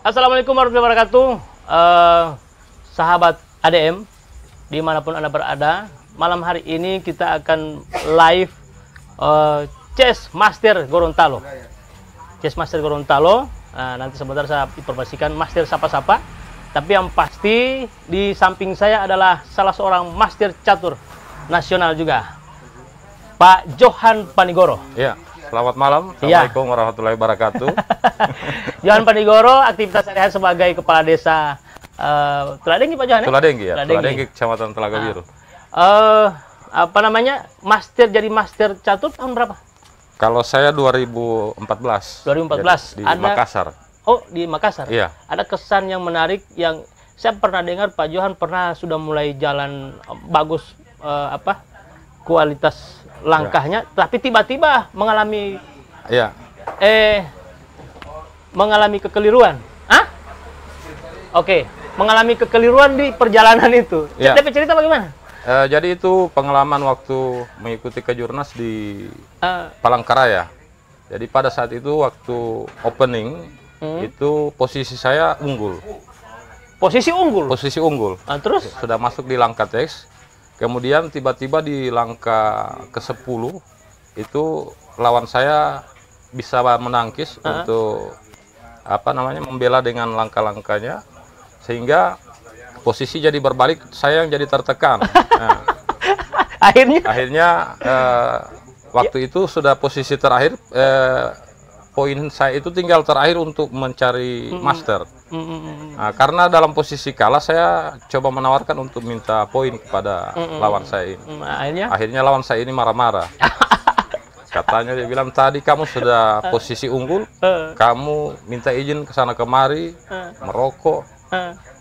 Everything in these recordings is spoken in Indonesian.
Assalamualaikum warahmatullahi wabarakatuh, sahabat ADM dimanapun Anda berada. Malam hari ini kita akan live Chess Master Gorontalo. Chess Master Gorontalo. Nanti sebentar saya informasikan Master siapa-siapa. Tapi yang pasti di samping saya adalah salah seorang Master catur nasional juga, Pak Johan Panigoro. Ya, selamat malam. Assalamualaikum warahmatullahi wabarakatuh. Johan Panigoro, aktivitas sehari-hari sebagai Kepala Desa Tuladenggi, Pak Johan. Tuladenggi ya, Tuladenggi Kecamatan Telaga Biru. Apa namanya, jadi Master catur tahun berapa? Kalau saya 2014. 2014 di Makassar. Oh, di Makassar. Iya. Ada kesan yang menarik yang saya pernah dengar Pak Johan pernah sudah mulai jalan bagus, kualitas langkahnya, tapi tiba-tiba mengalami mengalami kekeliruan. Oke, mengalami kekeliruan di perjalanan itu. Tapi cerita bagaimana? Jadi itu pengalaman waktu mengikuti kejurnas di Palangkaraya. Jadi pada saat itu waktu opening itu posisi saya unggul. Posisi unggul? Posisi unggul. Terus? Sudah masuk di langkah teks. Kemudian tiba-tiba di langkah ke-10 itu lawan saya bisa menangkis untuk membela dengan langkah-langkahnya, sehingga posisi jadi berbalik, saya yang jadi tertekan. Akhirnya waktu itu sudah posisi terakhir, poin saya itu tinggal terakhir untuk mencari master. Karena dalam posisi kalah, saya coba menawarkan untuk minta poin kepada lawan saya ini. Akhirnya lawan saya ini marah-marah. Katanya dia bilang, tadi kamu sudah posisi unggul, kamu minta izin ke sana kemari, merokok,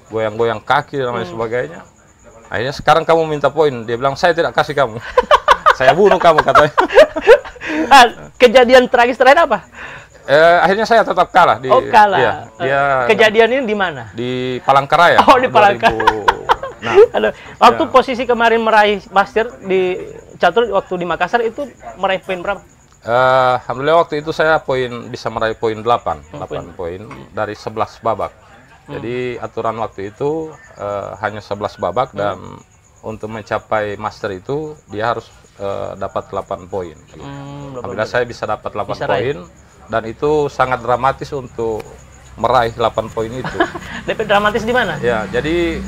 goyang-goyang kaki dan lain sebagainya. Akhirnya sekarang kamu minta poin. Dia bilang, saya tidak kasih kamu. Saya bunuh kamu, katanya. Kejadian tragis terakhir apa? Akhirnya saya tetap kalah. Kalah. Kejadian ini di mana? Di Palangkaraya. Oh, di Palangkaraya. Waktu posisi kemarin meraih master di catur waktu di Makassar itu meraih poin berapa? Alhamdulillah waktu itu saya bisa meraih poin 8 poin dari 11 babak. Jadi aturan waktu itu hanya 11 babak dan untuk mencapai master itu dia harus dapat 8 poin. Alhamdulillah saya bisa dapat 8 poin. Dan itu sangat dramatis untuk meraih 8 poin itu. DP dramatis di mana? Ya, jadi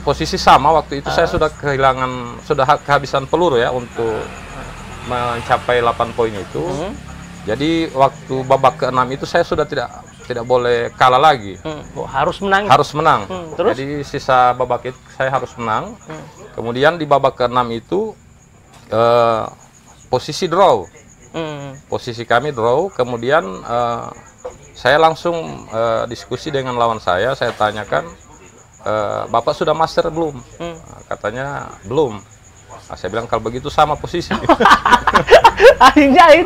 posisi sama waktu itu saya sudah kehabisan peluru ya untuk mencapai 8 poin itu. Jadi waktu babak ke-6 itu saya sudah tidak boleh kalah lagi. Harus menang. Harus menang. Terus? Jadi sisa babak itu saya harus menang. Kemudian di babak ke-6 itu posisi draw. Posisi kami draw, kemudian saya langsung diskusi dengan lawan saya tanyakan, Bapak sudah master belum? Katanya belum. Saya bilang, kalau begitu sama posisi. Akhirnya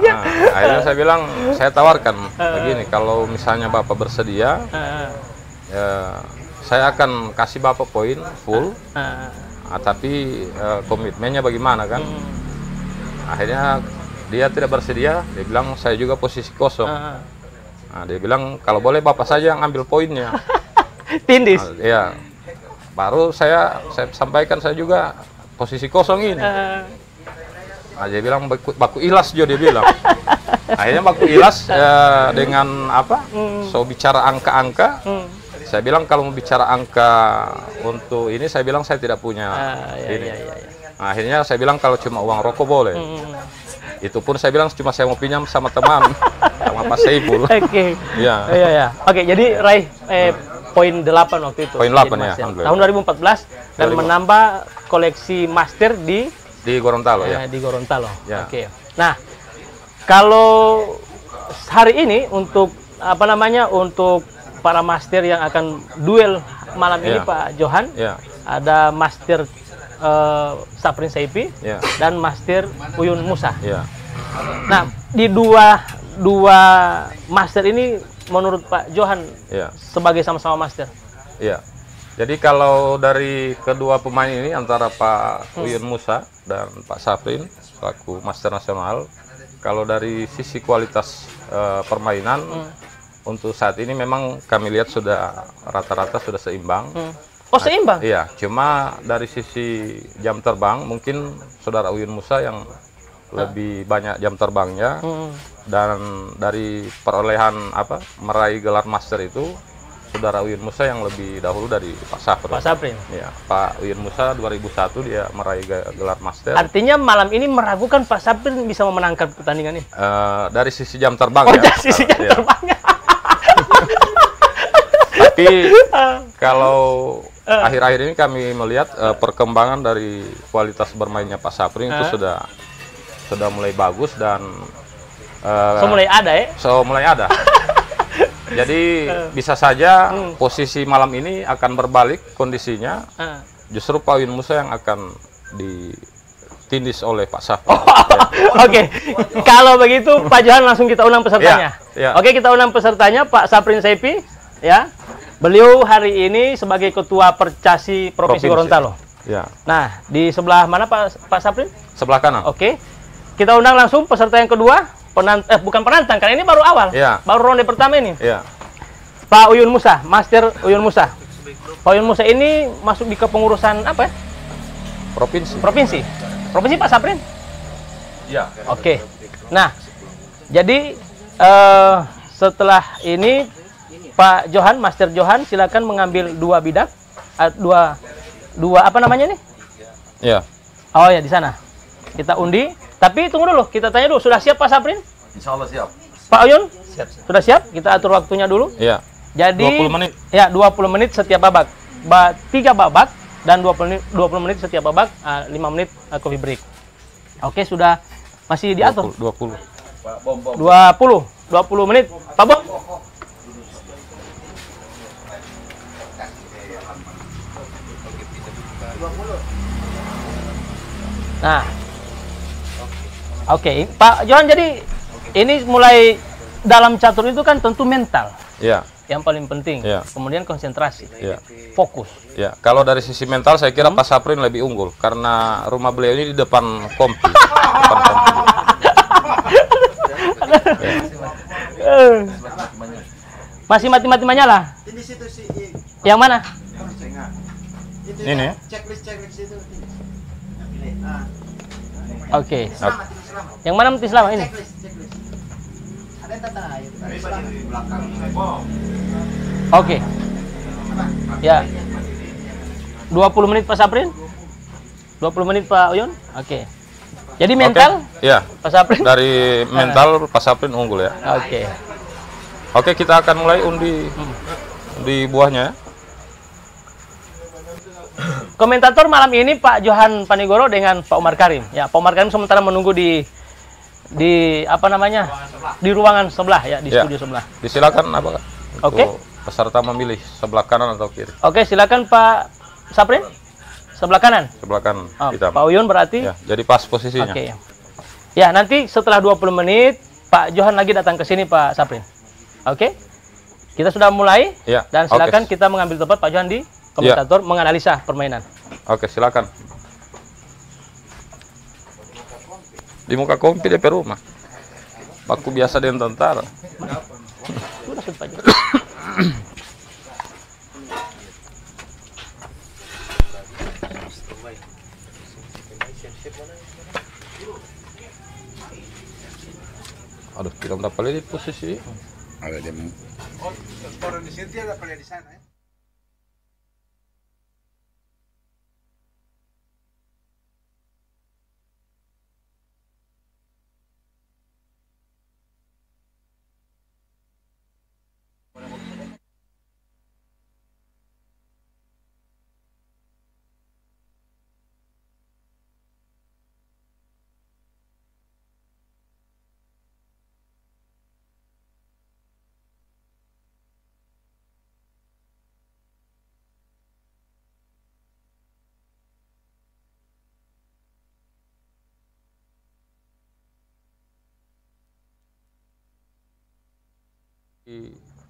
saya bilang, saya tawarkan begini, kalau misalnya Bapak bersedia, saya akan kasih Bapak poin full, tapi komitmennya bagaimana kan? Akhirnya dia tidak bersedia, dia bilang saya juga posisi kosong. Dia bilang kalau boleh Bapak saja yang ambil poinnya. Tindis. Iya. Baru saya sampaikan saya juga posisi kosong ini. Dia bilang baku ilas dia bilang. Akhirnya baku ilas dengan so bicara angka-angka. Saya bilang kalau mau bicara angka untuk ini, saya bilang saya tidak punya ini. Akhirnya saya bilang kalau cuma uang rokok boleh. Itu pun saya bilang cuma saya mau pinjam sama teman, sama Pak Saiful. Oke. Oke, jadi raih poin 8 waktu itu. Poin 8 ya, tahun 2014 dan menambah koleksi master di Gorontalo ya. Di Gorontalo. Oke. Nah, kalau hari ini untuk untuk para master yang akan duel malam ini Pak Johan, ada master Saprin Saipi dan Master Uyun Musa. Nah, di dua master ini menurut Pak Johan sebagai sama-sama master. Jadi kalau dari kedua pemain ini antara Pak Uyun Musa dan Pak Saprin selaku master nasional, kalau dari sisi kualitas permainan untuk saat ini memang kami lihat sudah rata-rata sudah seimbang. Oh, seimbang? Iya, cuma dari sisi jam terbang mungkin saudara Uyun Musa yang lebih banyak jam terbangnya, dan dari perolehan meraih gelar master itu saudara Uyun Musa yang lebih dahulu dari Pak Saprin. Pak Saprin. Ya, Pak Uyun Musa 2001 dia meraih gelar master. Artinya malam ini meragukan Pak Saprin bisa memenangkan pertandingan ini? Dari sisi jam terbang ya. Dari sisi jam terbangnya. Tapi kalau akhir-akhir ini kami melihat perkembangan dari kualitas bermainnya Pak Saprin itu sudah mulai bagus dan mulai ada ya? Mulai ada. Jadi bisa saja posisi malam ini akan berbalik kondisinya. Justru Pak Uyun Musa yang akan ditindis oleh Pak Saprin. Oke. Kalau begitu Pak Johan langsung kita undang pesertanya. Oke, kita undang pesertanya Pak Saprin Seipi ya. Beliau hari ini sebagai Ketua Percasi Provinsi Gorontalo. Ya. Nah, di sebelah mana Pak Saprin? Sebelah kanan. Oke. Kita undang langsung peserta yang kedua. Bukan penantang, karena ini baru awal, baru ronde pertama ini. Pak Uyun Musa, Master Uyun Musa. Pak Uyun Musa ini masuk di kepengurusan apa ya? Provinsi Pak Saprin? Iya. Oke. Nah, jadi setelah ini Pak Johan, Master Johan, silakan mengambil 2 bidak, dua apa namanya nih? Iya. Oh ya, di sana. Kita undi. Tapi tunggu dulu, kita tanya dulu, sudah siap Pak Saprin? Insya Allah siap. Pak Uyun? Siap. Sudah siap? Kita atur waktunya dulu. Iya. Jadi 20 menit. Ya, 20 menit setiap babak. 3 babak dan 20 menit setiap babak, 5 menit coffee break. Oke, sudah masih diatur. 20 menit. Pak Bob. Nah. Oke, Pak Johan, jadi ini mulai dalam catur itu kan tentu mental. Iya. Yang paling penting. Iya. Kemudian konsentrasi. Iya. Fokus. Ya, kalau dari sisi mental saya kira Pak Saprin lebih unggul karena rumah beliau ini di depan kompi. Depan kompi. Masih mati-mati menyala. Yang mana? Ini. Checklist itu. Oke. Yang mana mati selama ini? Ada tata Oke. Ya. 20 menit Pak Saprin? 20 menit Pak Uyun? Oke. Jadi mental? Iya. Pak Saprin? Dari mental Pak Saprin unggul ya. Oke. Oke, kita akan mulai undi buahnya. Komentator malam ini Pak Johan Panigoro dengan Pak Umar Karim. Ya, Pak Umar Karim sementara menunggu di apa namanya? Di ruangan sebelah ya, di studio sebelah. Disilakan apa? Oke. Peserta memilih sebelah kanan atau kiri. Oke, silakan Pak Saprin. Sebelah kanan. Sebelah kanan. Pak Uyun berarti. Ya, jadi pas posisinya. Oke. Ya, nanti setelah 20 menit Pak Johan lagi datang ke sini Pak Saprin. Oke. Kita sudah mulai. Ya. Dan silakan kita mengambil tempat Pak Johan di komentator menganalisa permainan. Oke, silakan. Di muka kompi DP rumah. Baku biasa dengan tentara. Sudah Pak Johan. Aduh, tidak dapat lihat posisi. Ada di kalau di sini ada pada di sana ya.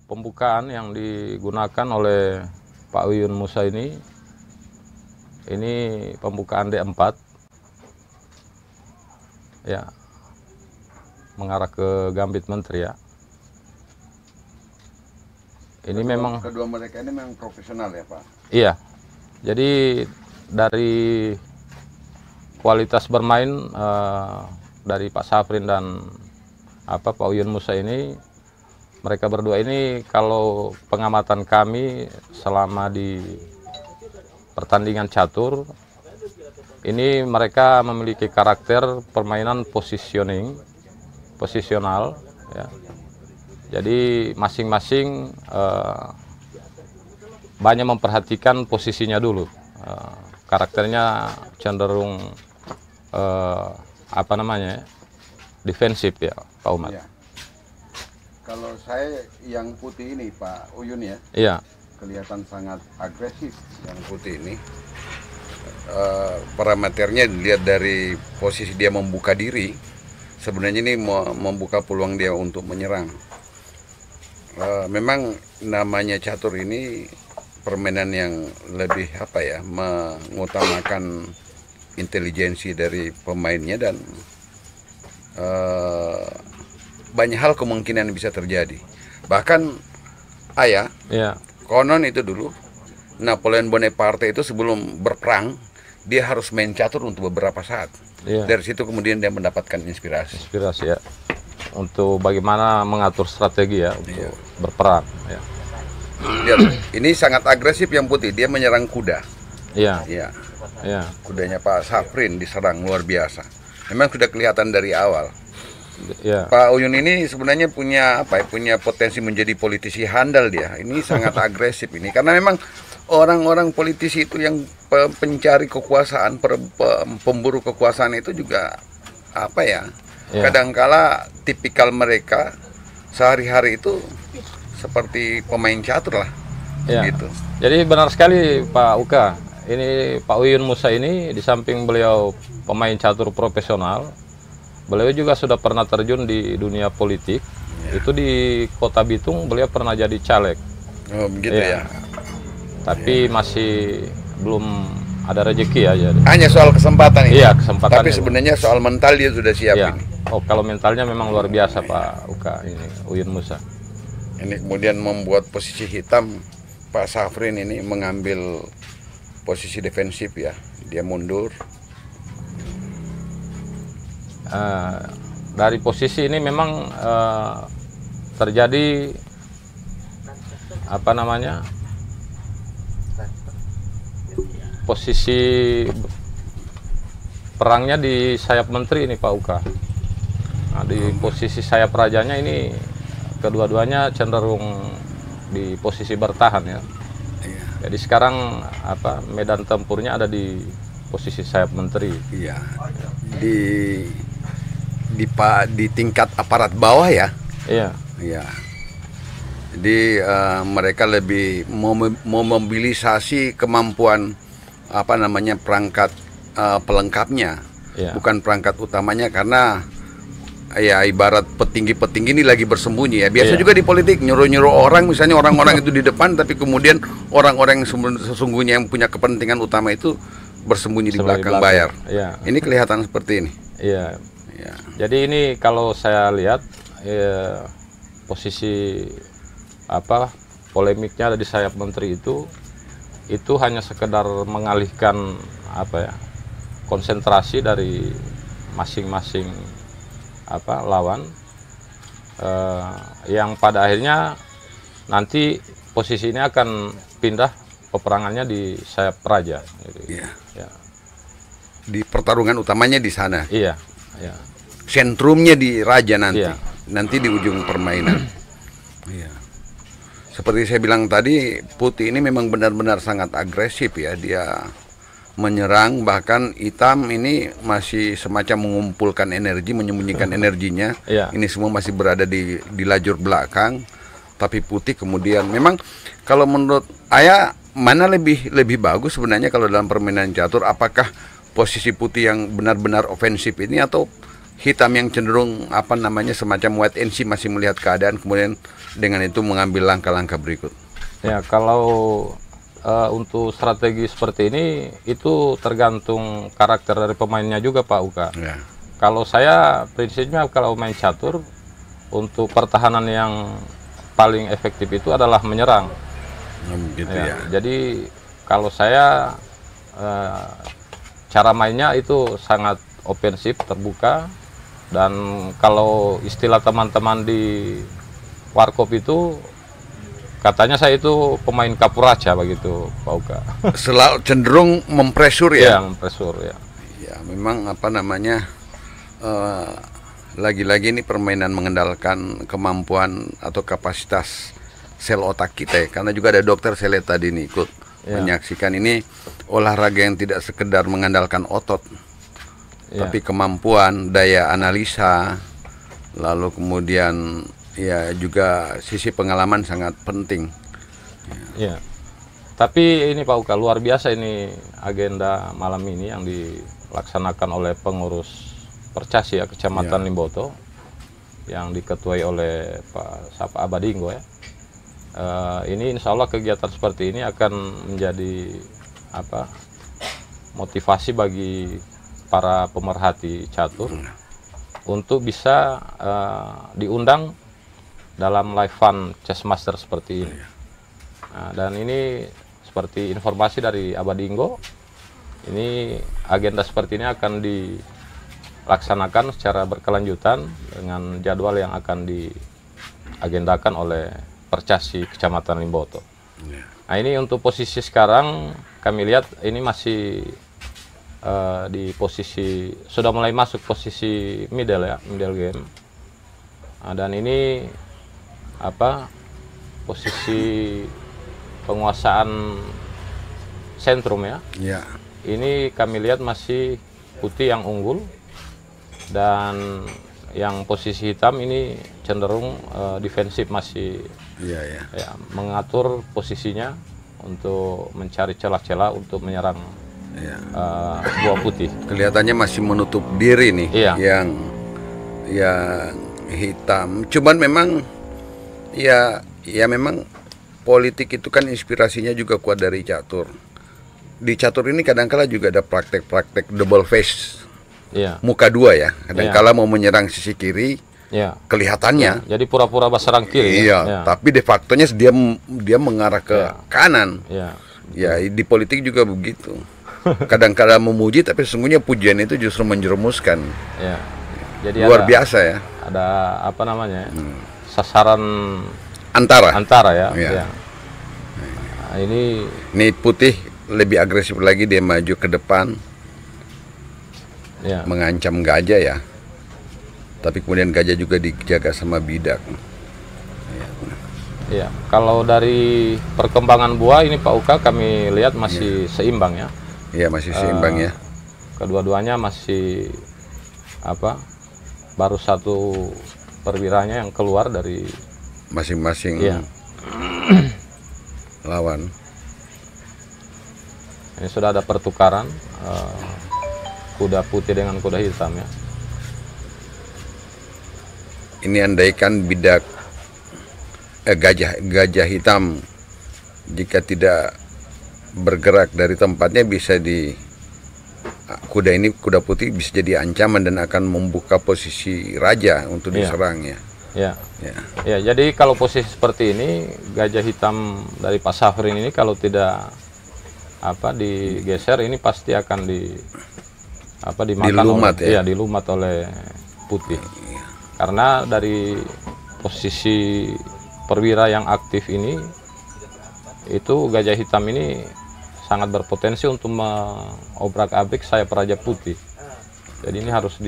Pembukaan yang digunakan oleh Pak Uyun Musa ini pembukaan D4 ya, mengarah ke Gambit Menteri ya. Ini memang kedua mereka ini memang profesional ya Pak? Iya. Jadi dari kualitas bermain dari Pak Safrin dan Pak Uyun Musa ini, mereka berdua ini kalau pengamatan kami selama di pertandingan catur ini, mereka memiliki karakter permainan posisional ya. Jadi masing-masing banyak memperhatikan posisinya dulu. Karakternya cenderung defensif ya Pak Umar. Ya. Kalau saya yang putih ini Pak Uyun ya, iya, kelihatan sangat agresif yang putih ini. Parameternya dilihat dari posisi dia membuka diri, sebenarnya ini membuka peluang dia untuk menyerang. Memang namanya catur ini permainan yang lebih mengutamakan intelijensi dari pemainnya, dan banyak hal kemungkinan bisa terjadi. Bahkan konon itu dulu Napoleon Bonaparte itu sebelum berperang dia harus main catur untuk beberapa saat. Dari situ kemudian dia mendapatkan inspirasi ya, untuk bagaimana mengatur strategi ya untuk berperang ya. Lihat, ini sangat agresif yang putih, dia menyerang kuda. Iya. Kudanya Pak Safrin diserang luar biasa. Memang sudah kelihatan dari awal. Pak Uyun ini sebenarnya punya potensi menjadi politisi handal dia. Ini sangat agresif ini, karena memang orang-orang politisi itu yang pencari kekuasaan, pemburu kekuasaan itu juga kadangkala tipikal mereka sehari-hari itu seperti pemain catur lah. Gitu. Jadi benar sekali Pak Uka. Ini Pak Uyun Musa ini di samping beliau pemain catur profesional, beliau juga sudah pernah terjun di dunia politik. Itu di Kota Bitung beliau pernah jadi caleg. Oh begitu ya. Tapi masih belum ada rezeki aja. Hanya soal kesempatan ini. Iya, kesempatan. Tapi sebenarnya soal mental dia sudah siap ini. Oh, kalau mentalnya memang luar biasa Pak Uka ini, Uyun Musa. Ini kemudian membuat posisi hitam Pak Safrin ini mengambil posisi defensif ya. Dia mundur. Dari posisi ini memang terjadi posisi perangnya di sayap menteri ini Pak Uka. Nah, di posisi sayap rajanya ini kedua-duanya cenderung di posisi bertahan ya. Jadi sekarang medan tempurnya ada di posisi sayap menteri. Iya. Di tingkat aparat bawah ya. Iya. Jadi mereka lebih memobilisasi kemampuan perangkat pelengkapnya, bukan perangkat utamanya, karena ya ibarat petinggi-petinggi ini lagi bersembunyi ya. Biasa juga di politik nyuruh-nyuruh orang, misalnya orang-orang itu di depan, tapi kemudian orang-orang yang sesungguhnya yang punya kepentingan utama itu bersembunyi di belakang layar. Ini kelihatan seperti ini. Jadi ini kalau saya lihat posisi polemiknya ada di sayap menteri itu hanya sekedar mengalihkan konsentrasi dari masing-masing lawan, yang pada akhirnya nanti posisi ini akan pindah peperangannya di sayap raja. Di pertarungan utamanya di sana. Sentrumnya di raja nanti di ujung permainan. Seperti saya bilang tadi, putih ini memang benar-benar sangat agresif ya. Dia menyerang, bahkan hitam ini masih semacam mengumpulkan energi, menyembunyikan energinya. Ini semua masih berada di lajur belakang. Tapi putih kemudian memang kalau menurut Ayah, mana lebih bagus sebenarnya kalau dalam permainan catur? Apakah posisi putih yang benar-benar ofensif ini, atau hitam yang cenderung semacam wait and see, masih melihat keadaan kemudian dengan itu mengambil langkah-langkah berikut? Ya, kalau untuk strategi seperti ini itu tergantung karakter dari pemainnya juga Pak Uka. Kalau saya prinsipnya kalau main catur, untuk pertahanan yang paling efektif itu adalah menyerang. Gitu ya. Jadi kalau saya cara mainnya itu sangat ofensif, terbuka, dan kalau istilah teman-teman di Warkop itu katanya saya itu pemain kapuraca begitu, Pak Uka. Selalu cenderung mempresur ya. Ya, mempresur ya. Ya, memang apa namanya, lagi-lagi ini permainan mengandalkan kemampuan atau kapasitas sel otak kita ya. Karena juga ada dokter saya lihat tadi nih ikut menyaksikan ini olahraga yang tidak sekedar mengandalkan otot, tapi kemampuan, daya analisa, lalu kemudian ya juga sisi pengalaman sangat penting. Ya. Tapi ini Pak Uka, luar biasa ini agenda malam ini yang dilaksanakan oleh pengurus Percasi ya, Kecamatan Limboto, yang diketuai oleh Pak Sapa Abadinggo ya. Ini insya Allah kegiatan seperti ini akan menjadi motivasi bagi para pemerhati catur untuk bisa diundang dalam live fund chess master seperti ini. Nah, dan ini seperti informasi dari Abadinggo, ini agenda seperti ini akan dilaksanakan secara berkelanjutan dengan jadwal yang akan diagendakan oleh Percasi Kecamatan Limboto. Nah, ini untuk posisi sekarang kami lihat ini masih di posisi, sudah mulai masuk posisi middle ya, middle game. Nah, dan ini posisi penguasaan sentrum ya. Ini kami lihat masih putih yang unggul, dan yang posisi hitam ini cenderung defensif, masih mengatur posisinya untuk mencari celah-celah untuk menyerang buah putih. Kelihatannya masih menutup diri nih yang hitam. Cuman memang ya memang politik itu kan inspirasinya juga kuat dari catur. Di catur ini kadang-kala juga ada praktek-praktek double face, muka dua ya. Kadang-kala mau menyerang sisi kiri, kelihatannya. Jadi pura-pura serang kiri. Tapi de factonya dia mengarah ke kanan. Ya, di politik juga begitu. Kadang-kala memuji, tapi sesungguhnya pujian itu justru menjerumuskan. Jadi luar biasa ya. Ada sasaran antara ya. Nah, ini putih lebih agresif lagi, dia maju ke depan, mengancam gajah ya. Tapi kemudian gajah juga dijaga sama bidak. Kalau dari perkembangan buah ini Pak Uka kami lihat masih seimbang ya. Masih seimbang ya. Kedua-duanya masih baru satu perwiranya yang keluar dari masing-masing lawan. Ini sudah ada pertukaran kuda putih dengan kuda hitam ya. Ini andaikan bidak gajah hitam jika tidak bergerak dari tempatnya, bisa kuda putih bisa jadi ancaman dan akan membuka posisi raja untuk diserangnya. Jadi kalau posisi seperti ini, gajah hitam dari Pak Safrin ini kalau tidak digeser, ini pasti akan dimakan dilumat oleh putih. Karena dari posisi perwira yang aktif ini, itu gajah hitam ini sangat berpotensi untuk mengobrak-abrik sayap raja putih. Jadi ini harus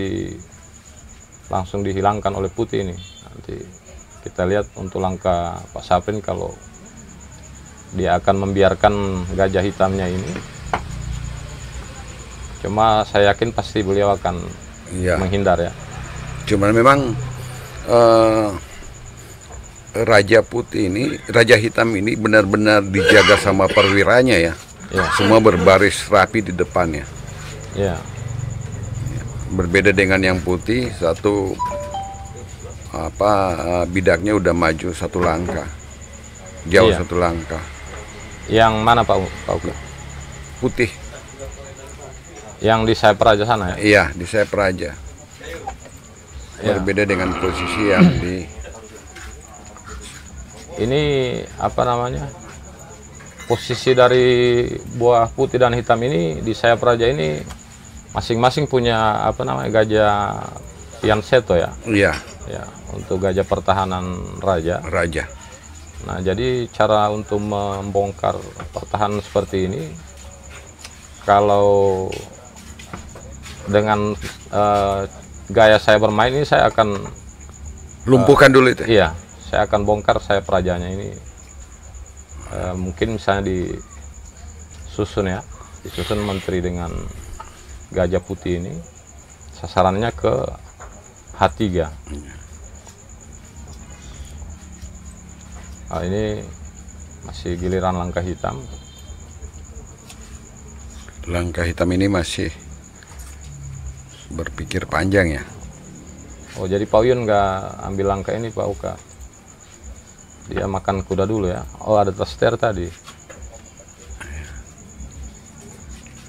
langsung dihilangkan oleh putih ini. Nanti kita lihat untuk langkah Pak Safrin kalau dia akan membiarkan gajah hitamnya ini. Cuma saya yakin pasti beliau akan menghindar ya. Cuman memang raja hitam ini benar-benar dijaga sama perwiranya ya. Semua berbaris rapi di depannya. Berbeda dengan yang putih, satu bidaknya udah maju satu langkah, jauh satu langkah. Yang mana Pak Uka? Putih. Yang di sayap raja sana ya? Iya, di sayap raja. Berbeda dengan posisi yang di ini apa namanya, posisi dari buah putih dan hitam ini di sayap raja ini masing-masing punya apa namanya, gajah pianseto ya. Iya. Ya, untuk gajah pertahanan raja. Nah, jadi cara untuk membongkar pertahanan seperti ini, kalau dengan gaya saya bermain ini, saya akan lumpuhkan dulu itu. Iya, saya akan bongkar sayap rajanya ini. Mungkin misalnya disusun menteri dengan gajah putih ini, sasarannya ke H3. Nah, ini masih giliran langkah hitam. Langkah hitam ini masih berpikir panjang ya. Oh, jadi Pak Uyun nggak ambil langkah ini, Pak Uka? Dia makan kuda dulu ya. Oh, ada tester tadi.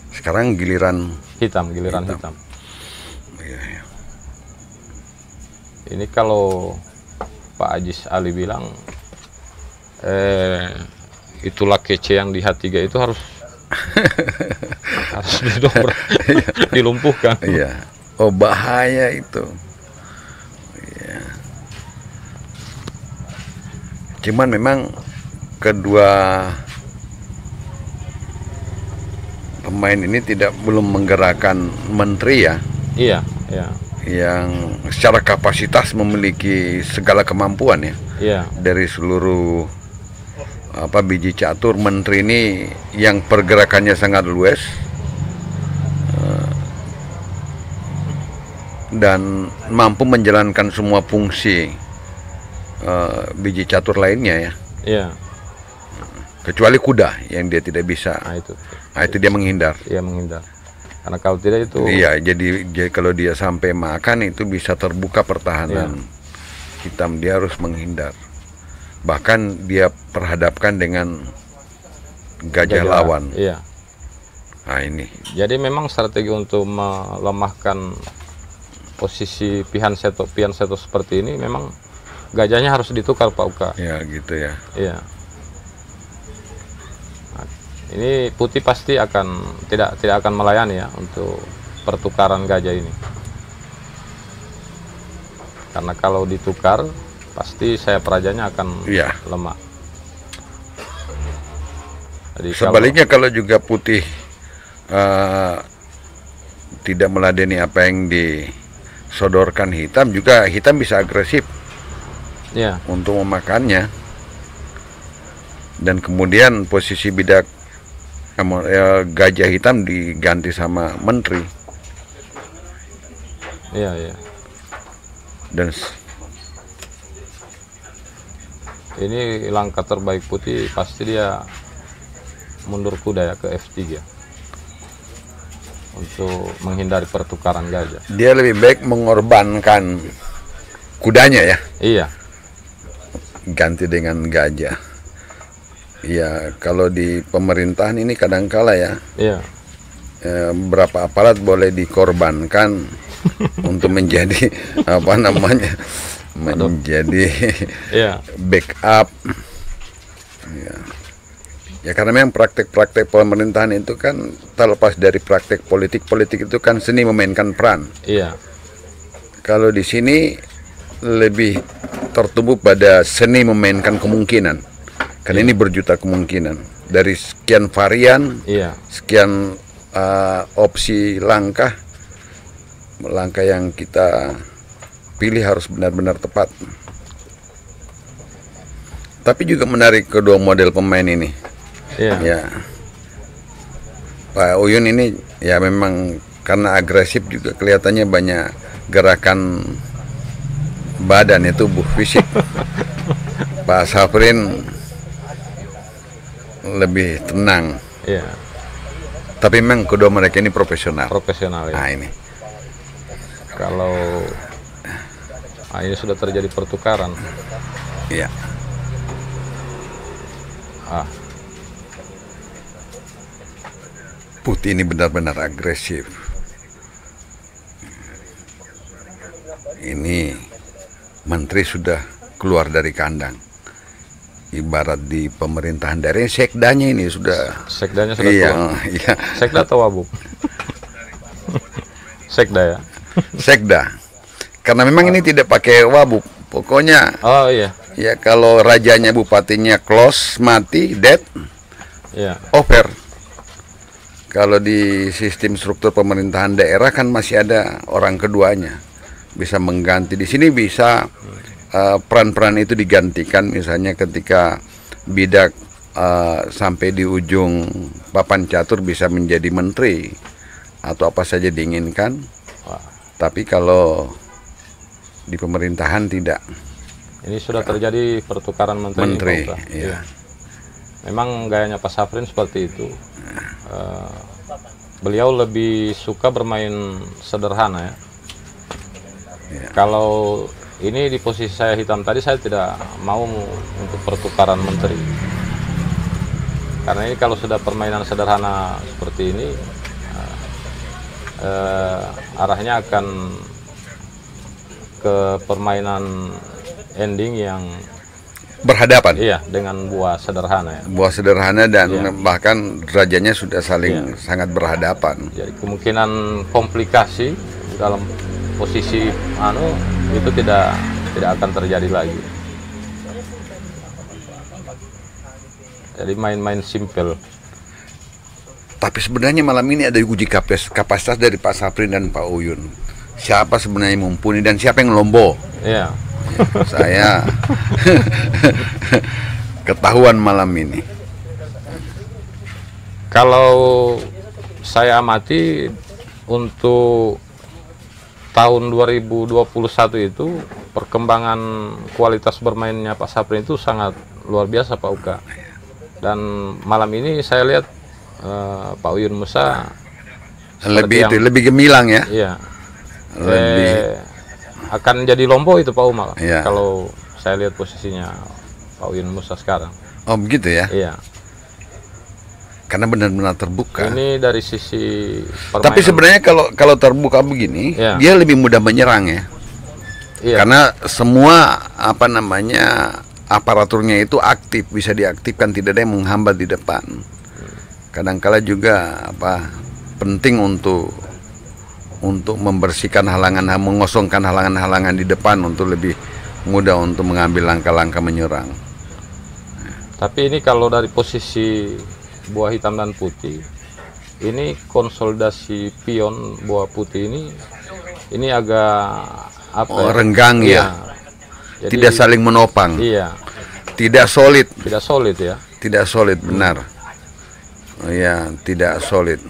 Sekarang giliran hitam. Iya. Ini kalau Pak Ajis Ali bilang, itulah kece yang di H3 itu harus didobrak, dilumpuhkan. Iya. Oh, bahaya itu. Iya. Cuman memang kedua pemain ini belum menggerakkan menteri ya. Iya. Yang secara kapasitas memiliki segala kemampuan ya. Iya. Dari seluruh biji catur, menteri ini yang pergerakannya sangat luas dan mampu menjalankan semua fungsi biji catur lainnya ya. Iya. Kecuali kuda yang dia tidak bisa. Nah, itu dia menghindar. Iya, menghindar. Karena kalau tidak itu. Iya, jadi kalau dia sampai makan itu bisa terbuka pertahanan hitam, dia harus menghindar. Bahkan dia perhadapkan dengan gajah lawan. Iya. Nah, ini. Jadi memang strategi untuk melemahkan posisi pianseto seperti ini, memang gajahnya harus ditukar, Pak Uka. Ya, gitu ya. Iya. Nah, ini putih pasti tidak akan melayani ya untuk pertukaran gajah ini. Karena kalau ditukar, pasti sayap rajanya akan lemah. Jadi sebaliknya kalau juga putih tidak meladeni apa yang disodorkan hitam, juga hitam bisa agresif untuk memakannya. Dan kemudian posisi bidak gajah hitam diganti sama menteri. Iya. Dan ini langkah terbaik putih, pasti dia mundur kuda ya ke F3 untuk menghindari pertukaran gajah. Dia lebih baik mengorbankan kudanya ya. Iya. Ganti dengan gajah. Ya, kalau di pemerintahan ini kadangkala ya. Iya. Berapa aparat boleh dikorbankan untuk menjadi menjadi backup. Ya, karena memang praktek-praktek pemerintahan itu kan terlepas dari praktek politik itu kan seni memainkan peran. Iya. Kalau di sini lebih tertumbuh pada seni memainkan kemungkinan. Karena ini berjuta kemungkinan dari sekian varian, sekian opsi langkah yang kita pilih harus benar-benar tepat. Tapi juga menarik kedua model pemain ini. Ya, Pak Uyun ini ya memang karena agresif juga kelihatannya banyak gerakan badan ya, tubuh fisik. Pak Safrin lebih tenang. Iya. Tapi memang kedua mereka ini profesional. Ya. Nah, ini. Kalau ini sudah terjadi pertukaran. Iya. Putih ini benar-benar agresif. Ini menteri sudah keluar dari kandang. ibarat di pemerintahan daerah, sekdanya ini sudah. Sekdanya sudah Iya, tua. iya. Sekda atau wabub? Sekda ya. Sekda. Karena memang ini tidak pakai wabub. Pokoknya. Oh iya. Ya kalau rajanya bupatinya close, mati, dead, Iya. over. Kalau di sistem struktur pemerintahan daerah kan masih ada orang keduanya, bisa mengganti. Di sini bisa peran-peran itu digantikan, misalnya ketika bidak sampai di ujung papan catur bisa menjadi menteri atau apa saja diinginkan. Tapi kalau di pemerintahan tidak. Ini sudah terjadi pertukaran menteri. Iya. Memang gayanya Pak Saprin seperti itu. Beliau lebih suka bermain sederhana ya. Iya. Kalau ini di posisi saya hitam tadi, saya tidak mau untuk pertukaran menteri. Karena ini kalau sudah permainan sederhana seperti ini, arahnya akan ke permainan ending yang Berhadapan. iya dengan buah sederhana ya. Buah sederhana dan Iya. bahkan derajatnya sudah saling sangat berhadapan. Jadi kemungkinan komplikasi dalam posisi itu tidak akan terjadi lagi. Jadi main-main simple. Tapi sebenarnya malam ini ada uji kapasitas dari Pak Saprin dan Pak Uyun. Siapa sebenarnya mumpuni dan siapa yang lombo? Iya. Saya ketahuan malam ini. Kalau saya amati untuk tahun 2021 itu perkembangan kualitas bermainnya Pak Saprin itu sangat luar biasa Pak Uka. Dan malam ini saya lihat Pak Uyun Musa lebih gemilang ya. Iya. Lebih Akan jadi lombo itu Pak Umar. Iya. Kalau saya lihat posisinya Pak Uyun Musa sekarang. Oh begitu ya. Iya. Karena benar-benar terbuka. Ini dari sisi permainan. Tapi sebenarnya kalau terbuka begini, Iya. dia lebih mudah menyerang ya. Iya. Karena semua aparaturnya itu aktif, bisa diaktifkan, tidak ada yang menghambat di depan. Kadangkala juga penting untuk membersihkan mengosongkan halangan-halangan di depan untuk lebih mudah untuk mengambil langkah-langkah menyerang. Tapi ini kalau dari posisi buah hitam dan putih, ini konsolidasi pion buah putih ini agak renggang ya. Jadi, tidak saling menopang. Iya. Tidak solid. Tidak solid ya. Tidak solid, benar. Ya, tidak solid.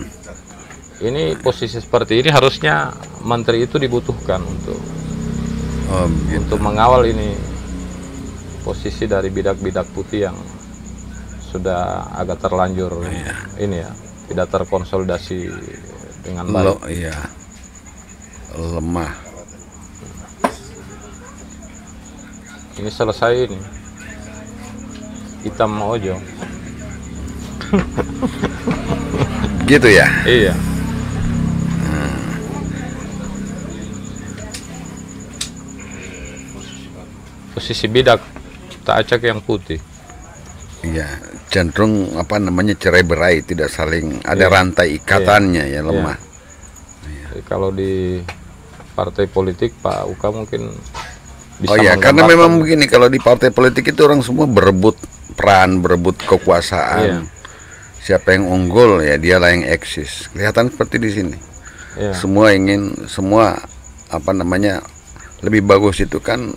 Ini posisi seperti ini harusnya menteri itu dibutuhkan untuk mengawal ini posisi dari bidak-bidak putih yang sudah agak terlanjur ini ya, tidak terkonsolidasi dengan baik. Iya. Lemah. Ini selesai ini. Hitam ojo. Gitu ya. Iya. Posisi bidak tak acak yang putih. Iya, cenderung cerai-berai, tidak saling ada rantai ikatannya ya, lemah. Jadi kalau di partai politik Pak Uka mungkin bisa karena memang begini, kalau di partai politik itu orang semua berebut peran, berebut kekuasaan. Iya. Siapa yang unggul ya dialah yang eksis. Kelihatan seperti di sini. Iya. Semua lebih bagus itu kan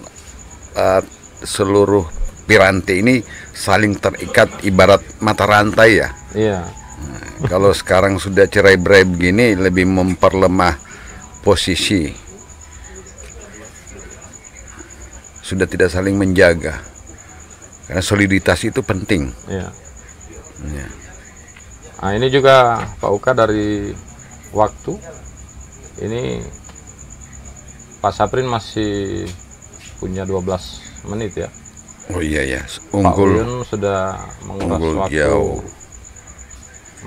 seluruh piranti ini saling terikat ibarat mata rantai ya. Iya. Kalau sekarang sudah cerai-berai begini, lebih memperlemah posisi. Sudah tidak saling menjaga. Karena soliditas itu penting. Iya. Ya. Nah, ini juga Pak Uka dari waktu ini Pak Saprin masih punya 12 menit ya. Oh iya ya, Pak Uyun sudah menguras waktu jauh.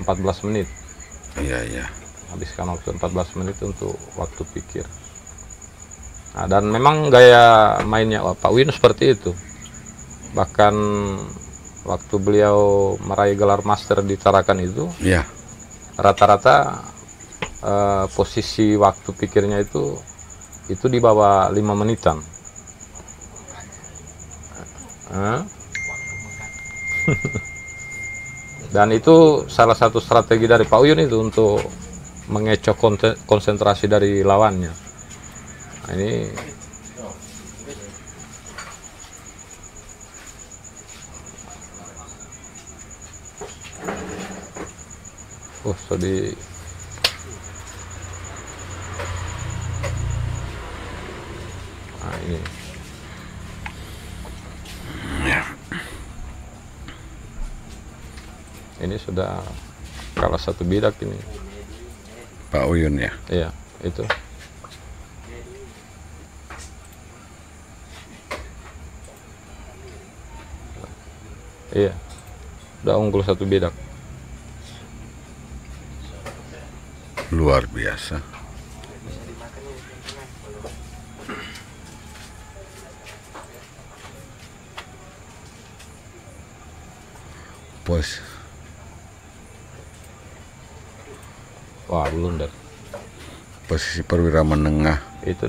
14 menit. Iya. Habiskan waktu 14 menit untuk waktu pikir. Nah, dan memang gaya mainnya Pak Uyun seperti itu. Bahkan waktu beliau meraih gelar master di Tarakan itu, ya, rata-rata posisi waktu pikirnya itu di bawah 5 menitan. Dan itu salah satu strategi dari Pak Uyun itu untuk mengecoh konsentrasi dari lawannya. Nah, ini nah, ini sudah kalah 1 bidak ini Pak Uyun ya. Iya, itu. Iya, udah unggul 1 bidak. Luar biasa. Wah, blunder. Posisi perwira menengah. Itu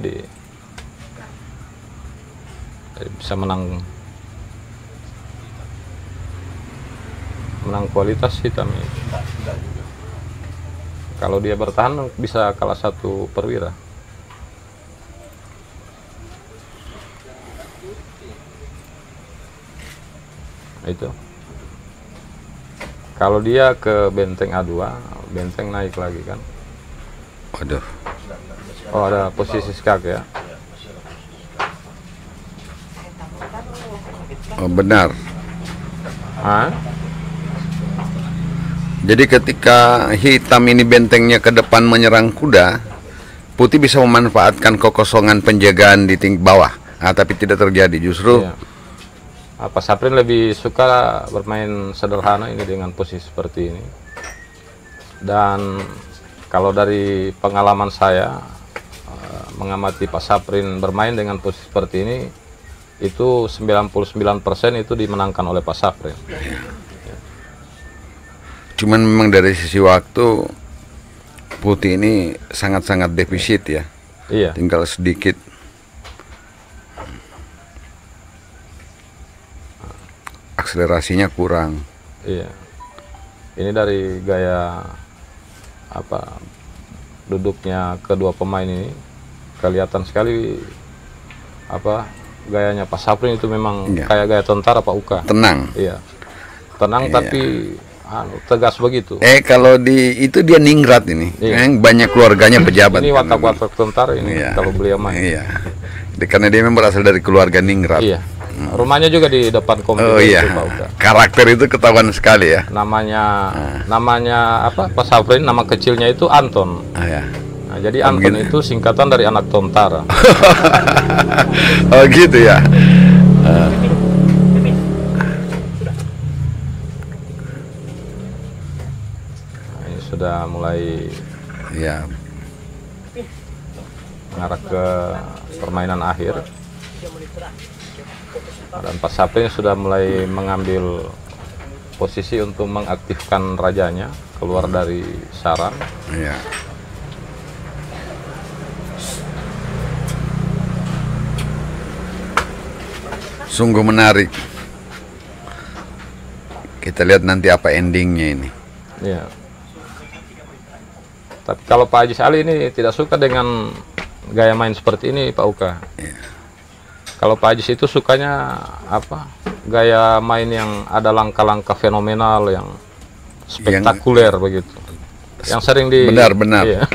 bisa menang kualitas hitam ini. Kalau dia bertahan bisa kalah 1 perwira. Itu. Kalau dia ke benteng A2, benteng naik lagi kan. Waduh. Oh, ada posisi skak ya. Oh, benar. Hah? Jadi ketika hitam ini bentengnya ke depan menyerang kuda, putih bisa memanfaatkan kekosongan penjagaan di tinggi bawah. Nah, tapi tidak terjadi, justru Iya. Pak Saprin lebih suka bermain sederhana ini dengan posisi seperti ini. Dan kalau dari pengalaman saya mengamati Pak Saprin bermain dengan posisi seperti ini, itu 99% itu dimenangkan oleh Pak Saprin. cuman memang dari sisi waktu putih ini sangat-sangat defisit ya. Iya. Tinggal sedikit. Akselerasinya kurang. Iya. Ini dari gaya duduknya kedua pemain ini kelihatan sekali gayanya Pak Saprin itu memang kayak gaya tentara Pak Uka. Tenang. Iya. Tenang tapi tegas begitu. Kalau itu dia ningrat ini. Banyak keluarganya pejabat. Ini watak-watak tentara ini kalau beliau main. Iya. Karena dia memang berasal dari keluarga ningrat. Iya. Rumahnya juga di depan kompleks. Oh iya. Karakter itu ketahuan sekali ya. Namanya Pak Saprin, nama kecilnya itu Anton. Iya. Nah, jadi Anton itu singkatan dari anak tentara. Oh gitu ya. Nah, ini sudah mulai mengarah ke permainan akhir. Dan Pak Saprin sudah mulai mengambil posisi untuk mengaktifkan rajanya keluar dari sarang. Iya. Sungguh menarik. Kita lihat nanti apa endingnya ini. Iya. Tapi kalau Pak Ajis Ali ini tidak suka dengan gaya main seperti ini, Pak Uka. Iya. Kalau Pak Ajis itu sukanya gaya main yang ada langkah-langkah fenomenal, yang spektakuler begitu. Yang sering Benar-benar. Iya.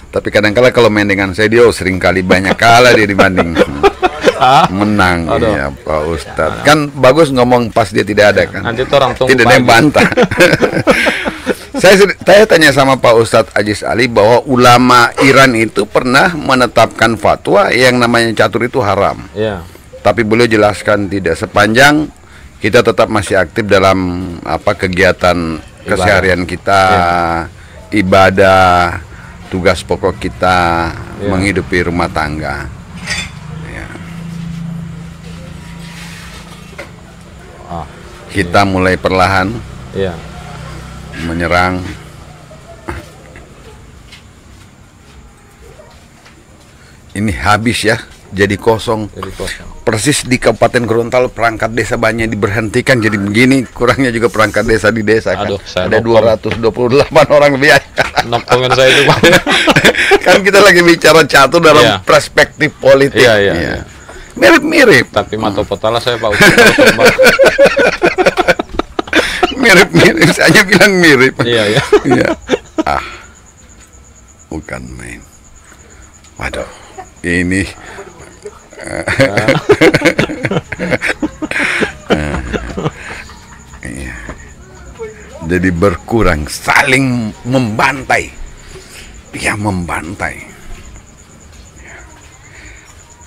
Tapi kadang-kala kalau main dengan saya dia sering kali banyak kalah dia dibanding menang. Iya, Pak Ustadz. Kan bagus ngomong pas dia tidak ada kan. Nanti orang tunggu. Tidak ada yang bantah. Saya tanya sama Pak Ustadz Ajis Ali bahwa ulama Iran itu pernah menetapkan fatwa yang namanya catur itu haram. Iya. Tapi beliau jelaskan tidak, sepanjang kita tetap masih aktif dalam kegiatan keseharian kita, ibadah, tugas pokok kita, menghidupi rumah tangga. Hitam mulai perlahan menyerang. Ini habis ya, jadi kosong. Persis di Kabupaten Gorontalo perangkat desa banyak diberhentikan jadi begini. Kurangnya juga perangkat desa di desa kan. Aduh, ada 228 orang lebih. Nopongan saya itu. Kan kita lagi bicara catur dalam perspektif politik. Iya. Mirip-mirip. Tapi mata potala saya Pak. Mirip-mirip, saya bilang mirip. Iya. Bukan main. Waduh, ini jadi berkurang, saling membantai. Dia membantai.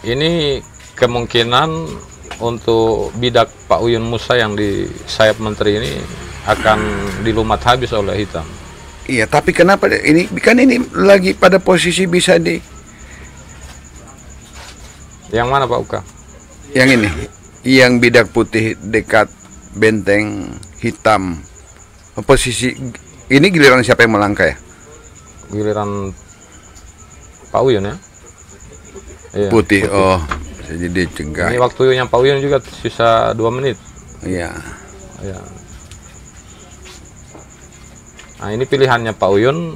Ini kemungkinan untuk bidak Pak Uyun Musa yang di sayap menteri ini akan dilumat habis oleh hitam. Iya, tapi kenapa ini kan ini lagi pada posisi bisa di yang mana Pak Uka? Yang ini, yang bidak putih dekat benteng hitam. Posisi ini giliran siapa yang melangkah ya? Giliran Pak Uyun ya? Iya, putih. Oh, jadi cegah. Ini waktunya Pak Uyun juga sisa 2 menit. Iya. Nah, ini pilihannya Pak Uyun.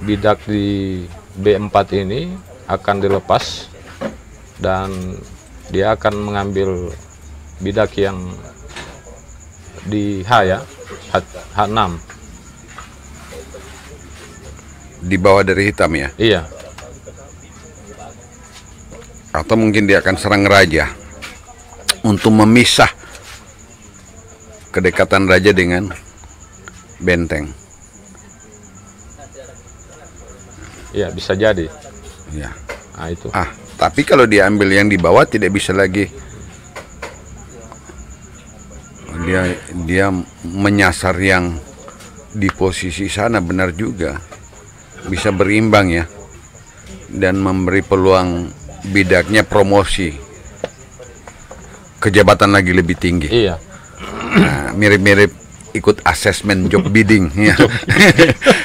Bidak di B4 ini akan dilepas dan dia akan mengambil bidak yang di H ya, H6. Di bawah dari hitam ya? Iya. Atau mungkin dia akan serang raja untuk memisah kedekatan raja dengan benteng. Iya, bisa jadi. Ya. Nah, itu. Tapi kalau dia ambil yang di bawah tidak bisa lagi. Dia menyasar yang di posisi sana, benar juga. Bisa berimbang ya. Dan memberi peluang bidaknya promosi ke jabatan lagi lebih tinggi. Iya. Nah, mirip-mirip ikut asesmen job bidding ya.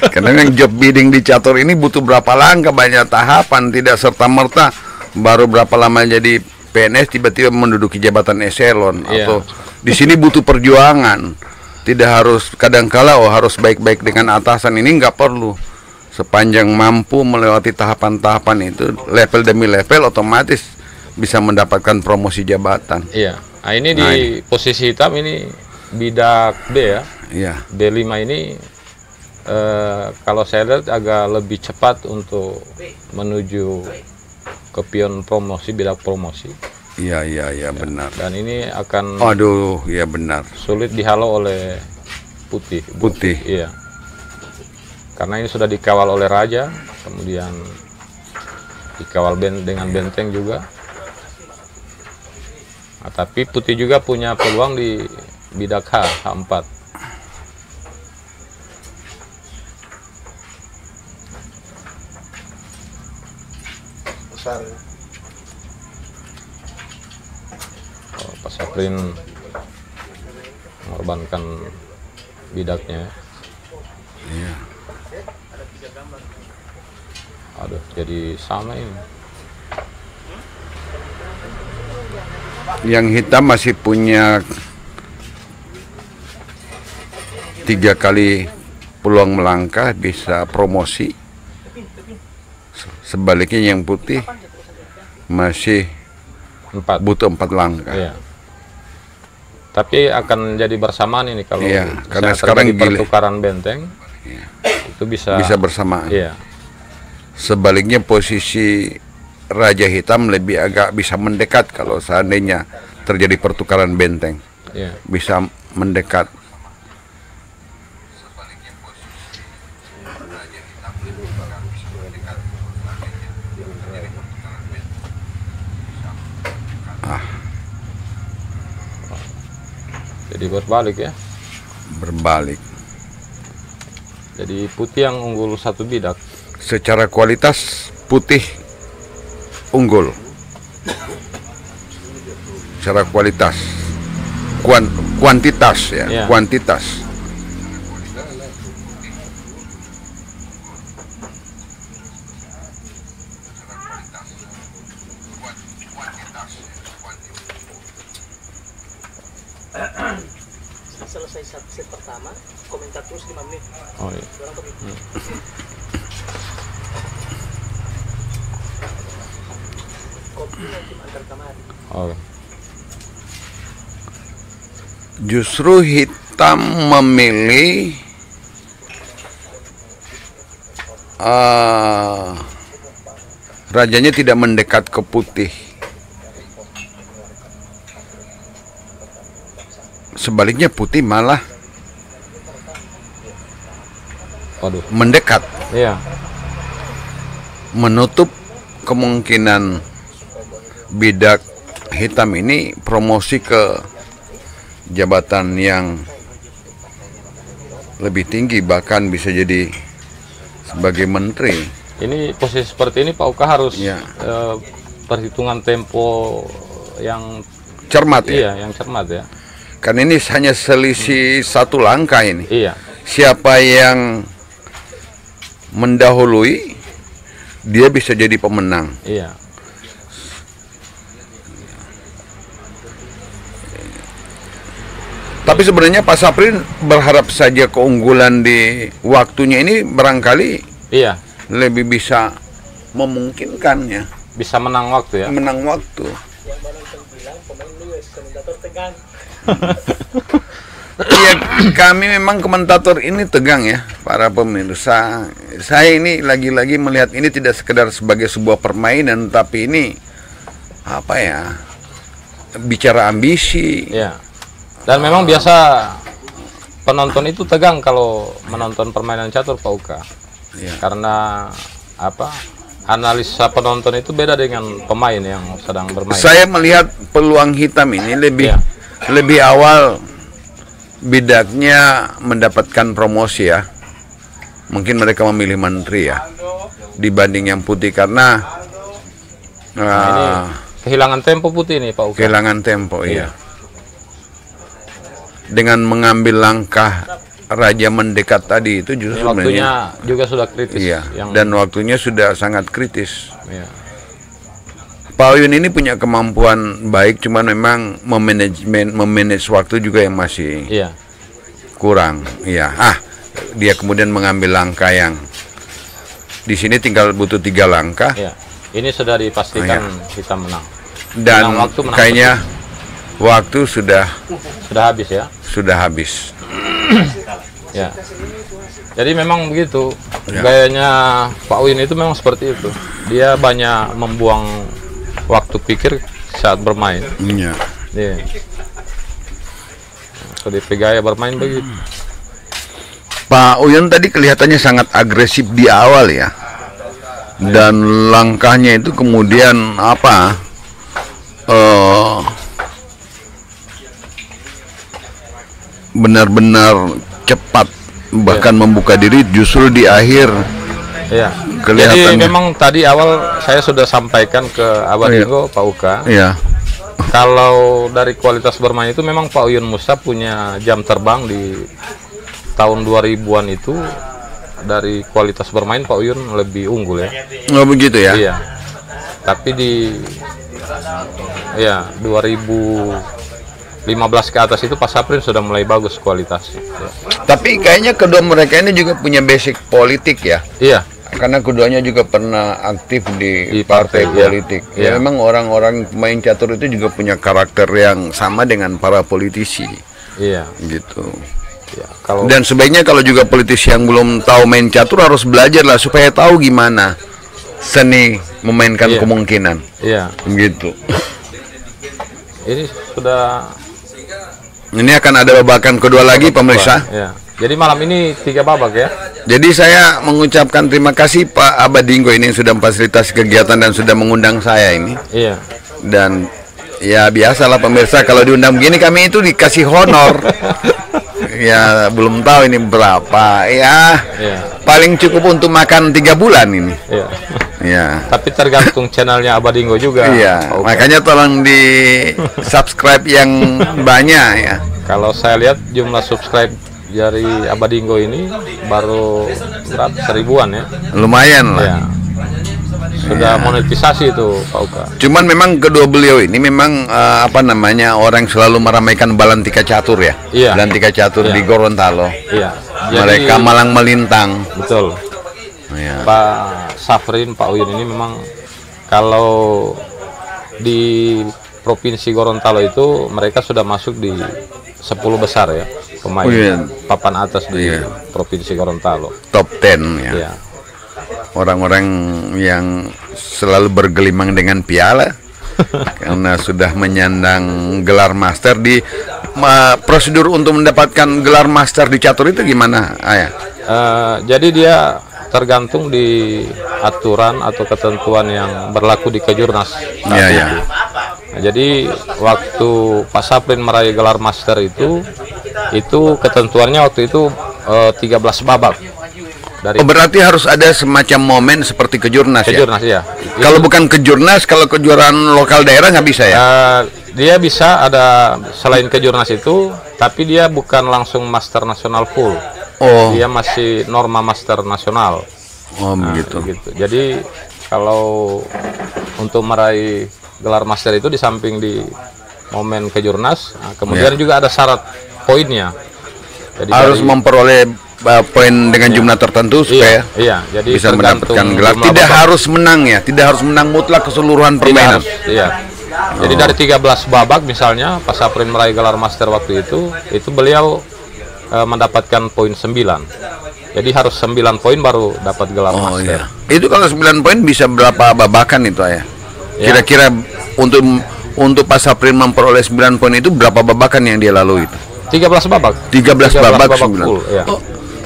Karena yang job bidding di catur ini butuh berapa langkah, banyak tahapan, tidak serta-merta baru berapa lama jadi PNS tiba-tiba menduduki jabatan eselon. Atau di sini butuh perjuangan. Tidak harus kadangkala harus baik-baik dengan atasan, ini nggak perlu. Sepanjang mampu melewati tahapan-tahapan itu, level demi level, otomatis bisa mendapatkan promosi jabatan. Iya. Nah, ini di posisi hitam ini bidak B ya. Iya. B5 ini kalau saya lihat agak lebih cepat untuk menuju ke pion promosi, bidak promosi. Iya, benar. Dan ini akan iya benar. Sulit dihalau oleh putih. Iya. Karena ini sudah dikawal oleh raja, kemudian dikawal dengan benteng juga. Nah, tapi putih juga punya peluang di bidak H4. Pak Saprin mengorbankan bidaknya. Iya. Aduh, jadi sama ini. Yang hitam masih punya 3 kali peluang melangkah, bisa promosi. Sebaliknya yang putih masih butuh 4 langkah. Iya. Tapi akan jadi bersamaan ini kalau karena sekarang pertukaran benteng, itu bisa bersamaan. Iya. Sebaliknya posisi Raja Hitam lebih agak bisa mendekat kalau seandainya terjadi pertukaran benteng. Iya. Bisa mendekat. Jadi berbalik ya. Berbalik. Jadi putih yang unggul 1 bidak. Secara kualitas putih unggul. Secara kualitas. kuantitas ya, kuantitas. Selesai set pertama, komentar terus 5 menit. Oh iya. Kopi nanti antar kamar. Oh. Justru hitam memilih rajanya tidak mendekat ke putih. Sebaliknya putih malah mendekat. Iya. Menutup kemungkinan bidak hitam ini promosi ke jabatan yang lebih tinggi, bahkan bisa jadi sebagai menteri. Ini posisi seperti ini Pak Uka harus perhitungan tempo yang cermat ya. Iya, yang cermat ya. Kan ini hanya selisih 1 langkah ini. Iya. Siapa yang mendahului, dia bisa jadi pemenang. Iya. Tapi sebenarnya Pak Saprin berharap saja keunggulan di waktunya ini barangkali lebih bisa memungkinkan ya. Bisa menang waktu ya. Menang waktu. Yang menonton bilang pemain luwes, komentator tegang. Iya, kami memang komentator ini tegang ya, para pemirsa. Saya ini lagi-lagi melihat ini tidak sekedar sebagai sebuah permainan, tapi ini apa ya? Bicara ambisi. Iya. Dan memang biasa penonton itu tegang kalau menonton permainan catur Pak Uka. Ya. Karena apa? Analisa penonton itu beda dengan pemain yang sedang bermain. Saya melihat peluang hitam ini lebih awal bidaknya mendapatkan promosi ya. Mungkin mereka memilih menteri ya dibanding yang putih karena ini kehilangan tempo putih nih Pak Uka. Kehilangan tempo iya. Dengan mengambil langkah raja mendekat tadi itu justru waktunya juga sudah kritis. Iya. Dan waktunya sudah sangat kritis. Iya. Pak Uyun ini punya kemampuan baik, cuman memang memanage waktu juga yang masih kurang. Iya. Dia kemudian mengambil langkah yang di sini tinggal butuh 3 langkah. Iya. Ini sudah dipastikan kita menang. Dan menang kayaknya waktu sudah habis ya. Sudah habis. Ya. Jadi memang begitu. Gayanya Pak Uyun itu memang seperti itu. Dia banyak membuang waktu pikir saat bermain. Iya. Iya. Jadi gaya bermain begitu. Pak Uyun tadi kelihatannya sangat agresif di awal ya. Dan langkahnya itu kemudian apa? Benar-benar cepat, bahkan membuka diri justru di akhir. Iya. Jadi memang tadi awal saya sudah sampaikan ke Abadingo Pak Uka. Iya. Kalau dari kualitas bermain itu memang Pak Uyun Musa punya jam terbang di tahun 2000-an itu. Dari kualitas bermain Pak Uyun lebih unggul ya. Oh begitu ya? Iya. Tapi di 2015 ke atas itu Pak Saprin sudah mulai bagus kualitasnya. Ya. Tapi kayaknya kedua mereka ini juga punya basic politik ya? Iya. Karena keduanya juga pernah aktif di partai politik. Ya, memang orang-orang main catur itu juga punya karakter yang sama dengan para politisi. Iya. Gitu. Ya, dan sebaiknya kalau juga politisi yang belum tahu main catur harus belajar lah supaya tahu gimana seni memainkan kemungkinan. Iya. Gitu. Ini sudah. Ini akan ada babakan kedua lagi pemirsa. Ya. Jadi malam ini 3 babak ya. Jadi saya mengucapkan terima kasih Pak Abadingo ini yang sudah memfasilitasi kegiatan dan sudah mengundang saya ini. Iya. Dan ya biasalah pemirsa kalau diundang begini kami itu dikasih honor. Ya belum tahu ini berapa ya. Paling cukup untuk makan 3 bulan ini. Iya. Tapi tergantung channelnya Abadingo juga. Iya. Makanya tolong di subscribe yang banyak ya. Kalau saya lihat jumlah subscribe dari Abadingo ini baru berapa, 1000-an ya. Lumayan lah. Ya. Sudah monetisasi itu Pak Uka. Cuman memang kedua beliau ini memang apa namanya, orang selalu meramaikan Balantika Catur ya. Iya. Balantika Catur di Gorontalo. Iya. Mereka malang melintang. Betul. Iya. Pak Safrin, Pak Uyun ini memang kalau di Provinsi Gorontalo itu mereka sudah masuk di 10 besar ya pemain papan atas di Provinsi Gorontalo. Top 10 ya. Iya. Orang-orang yang selalu bergelimang dengan piala karena sudah menyandang gelar master. Di prosedur untuk mendapatkan gelar master di catur itu gimana, Ayah? Jadi dia tergantung di aturan atau ketentuan yang berlaku di Kejurnas. Iya. Nah, jadi waktu Pak Saprin meraih gelar master itu ketentuannya waktu itu 13 babak. Berarti harus ada semacam momen seperti Kejurnas ya? Kejurnas ya. Kalau bukan Kejurnas, kalau kejuaraan lokal daerah nggak bisa ya? Dia bisa ada selain Kejurnas itu, tapi dia bukan langsung master nasional full. Oh. Dia masih norma master nasional. Oh, begitu. Jadi kalau untuk meraih gelar master itu di samping di momen Kejurnas, kemudian juga ada syarat poinnya. Jadi harus memperoleh poin dengan jumlah tertentu supaya jadi bisa mendapatkan gelar. Tidak harus menang ya, tidak harus menang mutlak keseluruhan permainan. Jadi dari 13 babak misalnya Pak Saprin meraih gelar master waktu itu beliau mendapatkan poin 9. Jadi harus 9 poin baru dapat gelar master. Itu kalau 9 poin bisa berapa babakan itu ya? Kira-kira untuk Pak Saprin memperoleh 9 poin itu berapa babakan yang dia lalui itu? 13 babak. 13 babak 9. Full, ya.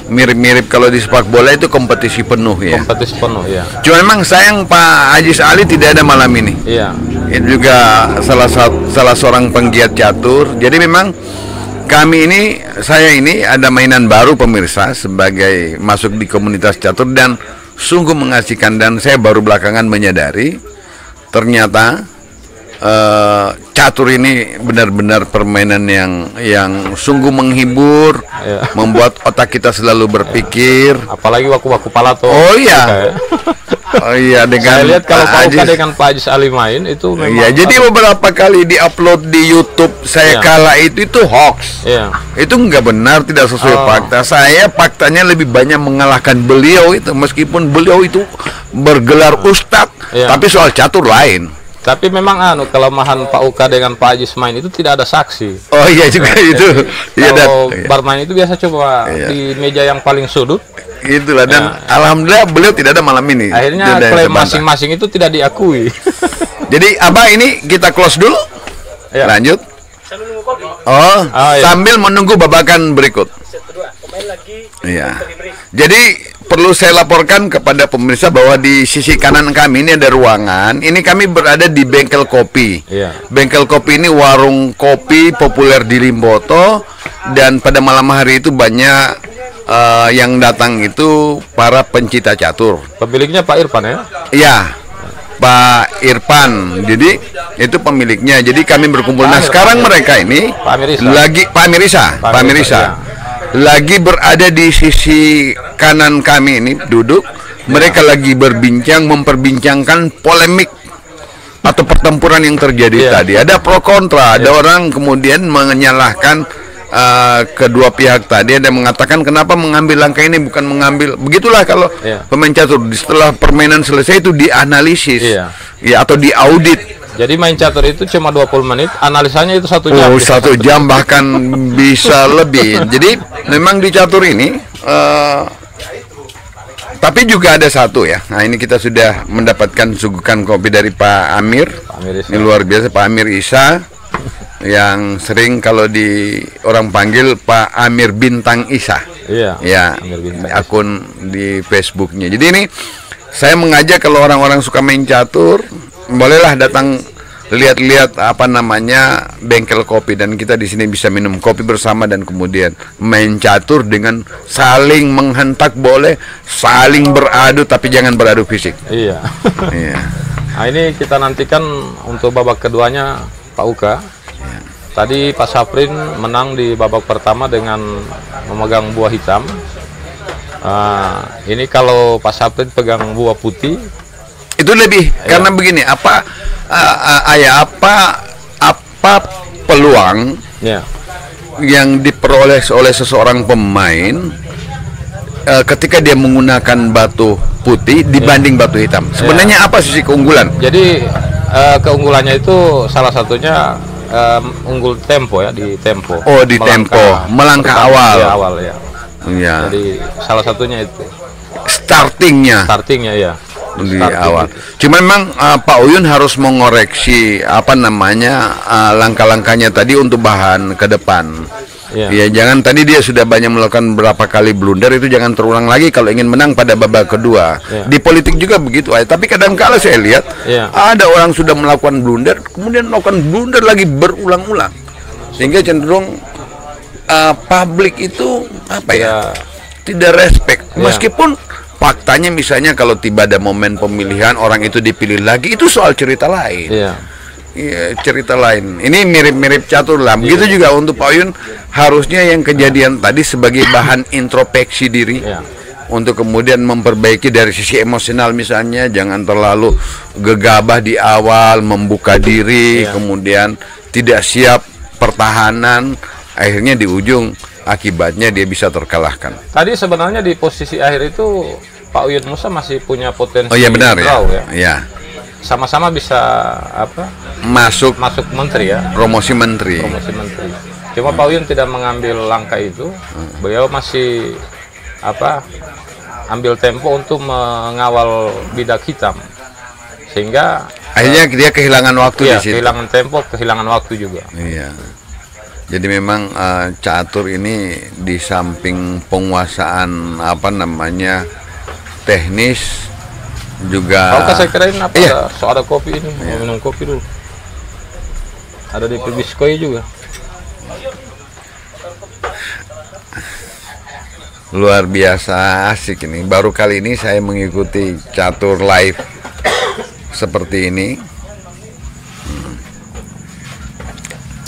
Mirip-mirip kalau di sepak bola itu kompetisi penuh ya. Kompetisi penuh ya. Cuma memang sayang Pak Ajis Ali tidak ada malam ini. Iya. Itu juga salah seorang penggiat catur. Jadi memang saya ini ada mainan baru pemirsa sebagai masuk di komunitas catur dan sungguh mengasihkan, dan saya baru belakangan menyadari ternyata catur ini benar-benar permainan yang sungguh menghibur, membuat otak kita selalu berpikir. Apalagi waku-waku palato. Oh iya. Oh iya, dengan saya lihat kalau Pak Uka dengan Pak Ajis Ali main itu memang. Iya, jadi beberapa kali diupload di YouTube saya kala itu hoax. Iya. Itu nggak benar, tidak sesuai fakta. Saya faktanya lebih banyak mengalahkan beliau itu, meskipun beliau itu bergelar ustadz, tapi soal catur lain. Tapi memang kelemahan Pak Uka dengan Pak Ajis main itu tidak ada saksi. Oh iya juga itu. Kalau bermain itu biasa coba di meja yang paling sudut. Itulah, dan alhamdulillah beliau tidak ada malam ini. Akhirnya klaim masing-masing itu tidak diakui. Jadi Abah ini kita close dulu. Lanjut. Sambil menunggu babakan berikut. Iya. Jadi perlu saya laporkan kepada pemirsa bahwa di sisi kanan kami ini ada ruangan. Ini kami berada di Bengkel Kopi. Bengkel Kopi ini warung kopi populer di Limboto, dan pada malam hari itu banyak yang datang itu para pencipta catur. Pemiliknya Pak Irfan ya? Iya, Pak Irfan. Jadi itu pemiliknya. Jadi kami berkumpul. Nah sekarang mereka ini Pak Mirisa lagi berada di sisi kanan kami ini duduk. Mereka lagi memperbincangkan polemik atau pertempuran yang terjadi tadi. Ada pro kontra, ada orang kemudian menyalahkan kedua pihak tadi, ada yang mengatakan kenapa mengambil langkah ini, bukan mengambil. Begitulah kalau pemain catur setelah permainan selesai itu dianalisis atau diaudit. Jadi main catur itu cuma 20 menit, analisanya itu 1 jam. 1 jam bahkan bisa lebih. Jadi memang di catur ini tapi juga ada satu ya. Nah ini kita sudah mendapatkan suguhan kopi dari Pak Amir. Ini luar biasa, Pak Amir Isa, yang sering kalau di orang panggil Pak Amir Bintang Isa. Ya, akun di Facebooknya. Jadi ini saya mengajak kalau orang-orang suka main catur, bolehlah datang lihat-lihat apa namanya bengkel kopi, dan kita di sini bisa minum kopi bersama dan kemudian main catur dengan saling menghentak boleh, saling beradu tapi jangan beradu fisik. Iya. Iya. Nah, ini kita nantikan untuk babak keduanya Pak Uka. Iya. Tadi Pak Saprin menang di babak pertama dengan memegang buah hitam. Ini kalau Pak Saprin pegang buah putih itu lebih karena begini, apa peluang yang diperoleh oleh seseorang pemain ketika dia menggunakan batu putih dibanding batu hitam. Sebenarnya apa sisi keunggulan? Jadi keunggulannya itu salah satunya unggul tempo ya, di tempo. Oh, di melangkah awal. Ya, awal ya. Ya. Jadi salah satunya itu. Startingnya ya. Di awal. Cuma memang Pak Uyun harus mengoreksi apa namanya langkah-langkahnya tadi untuk bahan ke depan. Ya, jangan tadi dia sudah banyak melakukan berapa kali blunder, itu jangan terulang lagi kalau ingin menang pada babak kedua. Di politik juga begitu. Tapi kadang-kala saya lihat ada orang sudah melakukan blunder, kemudian melakukan blunder lagi berulang-ulang, sehingga cenderung publik itu apa ya, tidak respect. Meskipun faktanya misalnya kalau tiba ada momen pemilihan orang itu dipilih lagi, itu soal cerita lain. Cerita lain. Ini mirip-mirip catur lah. Begitu juga untuk Pak Uyun, harusnya yang kejadian tadi sebagai bahan introspeksi diri untuk kemudian memperbaiki dari sisi emosional, misalnya jangan terlalu gegabah di awal, membuka diri, kemudian tidak siap pertahanan, akhirnya di ujung akibatnya dia bisa terkalahkan. Tadi sebenarnya di posisi akhir itu Pak Uyun Musa masih punya potensi. Oh iya benar draw, ya. Sama-sama bisa apa? Masuk menteri ya. Promosi menteri. Cuma Pak Uyun tidak mengambil langkah itu. Beliau masih ambil tempo untuk mengawal bidak hitam. Sehingga akhirnya dia kehilangan waktu di situ. Kehilangan tempo, kehilangan waktu juga. Iya. Jadi memang catur ini di samping penguasaan apa namanya teknis juga. Kalau saya kirain ada kopi ini, mau minum kopi dulu. Ada di Pibiskoi juga. Luar biasa asik ini. Baru kali ini saya mengikuti catur live seperti ini.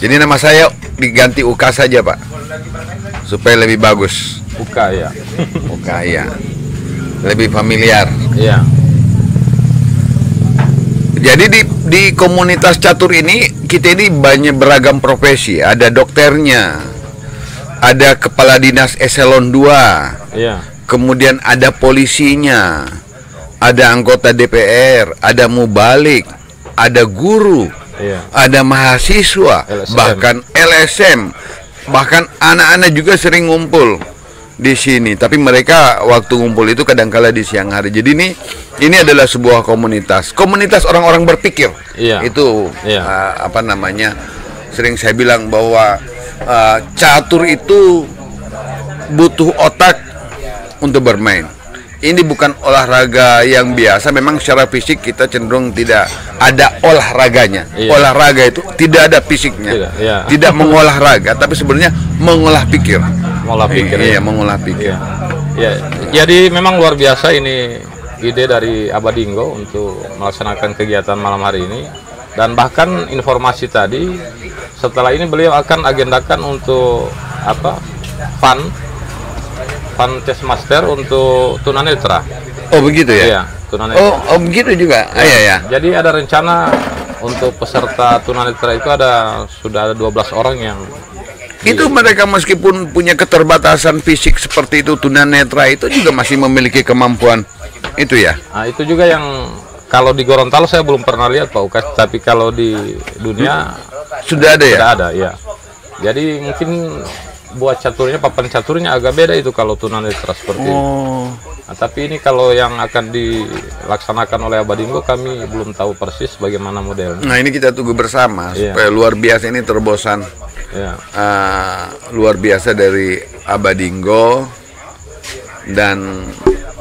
Jadi nama saya diganti Uka saja, Pak, supaya lebih bagus. Uka ya. Uka ya. Lebih familiar. Iya. Jadi di komunitas catur ini kita ini banyak beragam profesi. Ada dokternya, ada kepala dinas eselon 2. Iya. Kemudian ada polisinya, ada anggota DPR, ada mubalik, ada guru. Ada mahasiswa, bahkan LSM, bahkan anak-anak juga sering ngumpul di sini. Tapi mereka waktu ngumpul itu kadang-kala di siang hari. Jadi ini adalah sebuah komunitas orang-orang berpikir. Itu apa namanya? Sering saya bilang bahwa catur itu butuh otak untuk bermain. Ini bukan olahraga yang biasa. Memang secara fisik kita cenderung tidak ada olahraganya. Olahraga itu tidak ada fisiknya. Tidak mengolah raga, tapi sebenarnya mengolah pikir. Mengolah pikir. Jadi memang luar biasa ini ide dari Abadinggo untuk melaksanakan kegiatan malam hari ini. Dan bahkan informasi tadi, setelah ini beliau akan agendakan untuk Fun Chess Master untuk tunanetra. Oh begitu ya? Iya, tunanetra. Oh begitu juga. Iya. Jadi ada rencana untuk peserta tunanetra itu sudah ada 12 orang yang itu mereka meskipun punya keterbatasan fisik seperti itu, tunanetra itu juga masih memiliki kemampuan itu ya. Nah, itu juga yang kalau di Gorontalo saya belum pernah lihat Pak Ukas, tapi kalau di dunia sudah ada ya? Sudah ada ya. Jadi mungkin buat caturnya, papan caturnya agak beda itu kalau tunanetra seperti ini. Nah, tapi ini kalau yang akan dilaksanakan oleh Abadinggo kami belum tahu persis bagaimana modelnya. Nah ini kita tunggu bersama supaya luar biasa ini terobosan luar biasa dari Abadinggo. Dan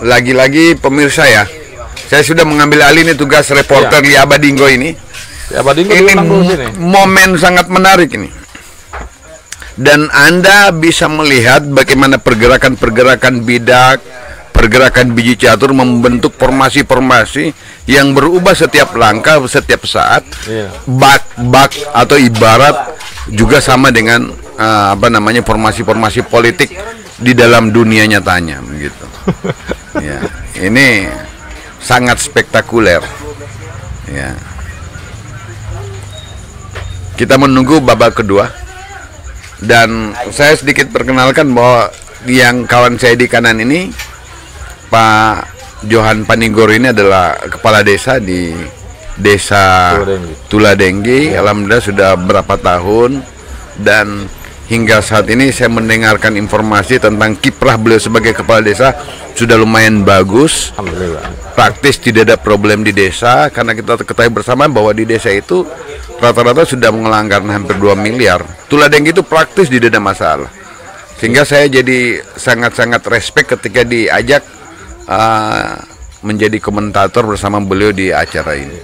lagi-lagi pemirsa ya, saya sudah mengambil alih ini tugas reporter di Abadinggo ini. Ya, Badingo ini diundang dulu sini. momen sangat menarik ini. Dan Anda bisa melihat bagaimana pergerakan-pergerakan bidak, pergerakan biji catur membentuk formasi-formasi yang berubah setiap langkah, setiap saat. Bak-bak atau ibarat juga sama dengan formasi-formasi politik di dalam dunia nyatanya, begitu. Ya, ini sangat spektakuler. Ya. Kita menunggu babak kedua. Dan saya sedikit perkenalkan bahwa yang kawan saya di kanan ini, Pak Johan Panigoro, ini adalah kepala desa di desa Tuladenggi. Alhamdulillah sudah berapa tahun, dan hingga saat ini saya mendengarkan informasi tentang kiprah beliau sebagai kepala desa sudah lumayan bagus. Alhamdulillah. Praktis tidak ada problem di desa, karena kita ketahui bersama bahwa di desa itu rata-rata sudah mengelanggar hampir 2 miliar. Tuladenggi itu praktis tidak ada masalah. Sehingga saya jadi sangat-sangat respect ketika diajak menjadi komentator bersama beliau di acara ini.